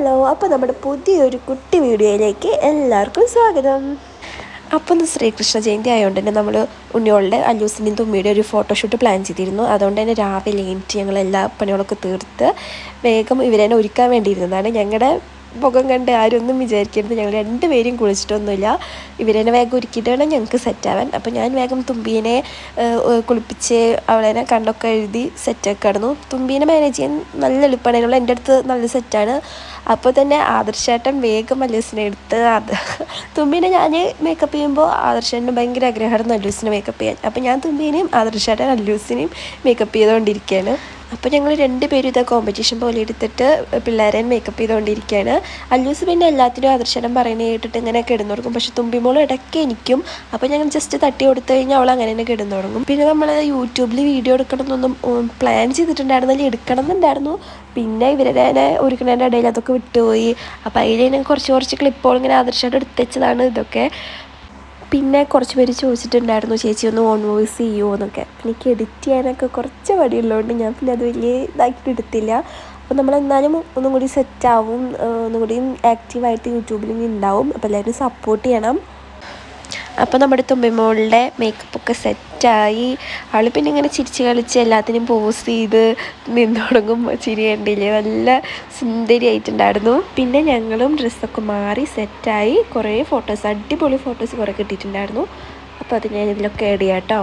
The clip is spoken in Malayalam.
ഹലോ, അപ്പോൾ നമ്മുടെ പുതിയൊരു കുട്ടി വീഡിയോയിലേക്ക് എല്ലാവർക്കും സ്വാഗതം. അപ്പോൾ ഇന്ന് ശ്രീകൃഷ്ണ ജയന്തി ആയതുകൊണ്ട് തന്നെ നമ്മൾ ഉണ്ണിയോളുടെ അല്ലൂസിൻ്റെയും തുമ്മിയുടെ ഒരു ഫോട്ടോഷൂട്ട് പ്ലാൻ ചെയ്തിരുന്നു. അതുകൊണ്ട് തന്നെ രാവിലെ എണീറ്റ് ഞങ്ങൾ എല്ലാ പണികളൊക്കെ തീർത്ത് വേഗം ഇവരെ ഒരുക്കാൻ വേണ്ടിയിരുന്നതാണ്. ഞങ്ങളുടെ മുഖം കണ്ട് ആരും ഒന്നും വിചാരിക്കരുത്, ഞങ്ങൾ രണ്ടുപേരും കുളിച്ചിട്ടൊന്നുമില്ല. ഇവരെന്നെ വേഗം ഒരുക്കിയിട്ട് വേണം ഞങ്ങൾക്ക് സെറ്റാവാൻ. അപ്പോൾ ഞാൻ വേഗം തുമ്പീനെ കുളിപ്പിച്ച് അവളെ കണ്ണൊക്കെ എഴുതി സെറ്റൊക്കെ കിടന്നു. തുമ്പീനെ മാനേജ് ചെയ്യാൻ നല്ല എളുപ്പമാണ്, അതിനുള്ള എൻ്റെ അടുത്ത് നല്ല സെറ്റാണ്. അപ്പോൾ തന്നെ ആദർശേട്ടൻ വേഗം അല്ലൂസിനെ എടുത്ത് തുമ്പീനെ ഞാൻ മേക്കപ്പ് ചെയ്യുമ്പോൾ ആദർശേട്ടന് ഭയങ്കര ആഗ്രഹമായിരുന്നു അല്ലൂസിനെ മേക്കപ്പ് ചെയ്യാൻ. അപ്പോൾ ഞാൻ തുമ്പീനെയും ആദർശേട്ടൻ അല്ലൂസിനെയും മേക്കപ്പ് ചെയ്തുകൊണ്ടിരിക്കുകയാണ്. അപ്പോൾ ഞങ്ങൾ രണ്ടുപേരും ഇതാ കോമ്പറ്റീഷൻ പോലെ എടുത്തിട്ട് പിള്ളേരെ മേക്കപ്പ് ചെയ്തുകൊണ്ടിരിക്കുകയാണ്. അല്ലൂസ് പിന്നെ എല്ലാത്തിനും ആദർശനം പറയുന്നത് കേട്ടിട്ട് ഇങ്ങനെ കിടന്നു തുടങ്ങും. പക്ഷെ തുമ്പിമോൾ ഇടയ്ക്ക് എനിക്കും. അപ്പോൾ ഞങ്ങൾ ജസ്റ്റ് തട്ടി കൊടുത്തു കഴിഞ്ഞാൽ അവൾ അങ്ങനെ തന്നെ കിടന്നു തുടങ്ങും. പിന്നെ നമ്മൾ യൂട്യൂബിൽ വീഡിയോ എടുക്കണമെന്നൊന്നും പ്ലാൻ ചെയ്തിട്ടുണ്ടായിരുന്നില്ല, എടുക്കണം എന്നുണ്ടായിരുന്നു. പിന്നെ ഇവരെ ഒരുക്കുന്നതിൻ്റെ ഇടയിൽ അതൊക്കെ വിട്ടുപോയി. അപ്പോൾ അതിൽ കുറച്ച് ക്ലിപ്പുകൾ ഇങ്ങനെ ആദർശമായിട്ട് എടുത്ത് വെച്ചതാണ് ഇതൊക്കെ. പിന്നെ കുറച്ച് പേര് ചോദിച്ചിട്ടുണ്ടായിരുന്നു ചേച്ചി ഒന്ന് ഓൺ വോയിസ് ചെയ്യുമോ എന്നൊക്കെ. എനിക്ക് എഡിറ്റ് ചെയ്യാനൊക്കെ കുറച്ച് മടിയുള്ളതുകൊണ്ട് ഞാൻ പിന്നെ അത് വലിയ ഇതാക്കിയിട്ട് എടുത്തില്ല. അപ്പോൾ നമ്മളെന്നാലും ഒന്നും കൂടി സെറ്റാവും, ഒന്നും കൂടി ആക്റ്റീവായിട്ട് യൂട്യൂബിൽ ഉണ്ടാവും. അപ്പോൾ എല്ലാവരും സപ്പോർട്ട് ചെയ്യണം. അപ്പോൾ നമ്മുടെ തുമ്പിമോളുടെ മേക്കപ്പൊക്കെ സെറ്റായി. അവൾ പിന്നെ ഇങ്ങനെ ചിരിച്ച് കളിച്ച് എല്ലാത്തിനും പോസ് ചെയ്ത് നിന്ന് തുടങ്ങും. ചിരി കണ്ടില്ലേ, നല്ല സുന്ദരിയായിട്ടുണ്ടായിരുന്നു. പിന്നെ ഞങ്ങളും ഡ്രസ്സൊക്കെ മാറി സെറ്റായി. കുറേ ഫോട്ടോസ്, അടിപൊളി ഫോട്ടോസ് കുറേ കിട്ടിയിട്ടുണ്ടായിരുന്നു. അപ്പോൾ അത് ഞാൻ ഇതിലൊക്കെ ആഡ് ചെയ്യാം കേട്ടോ.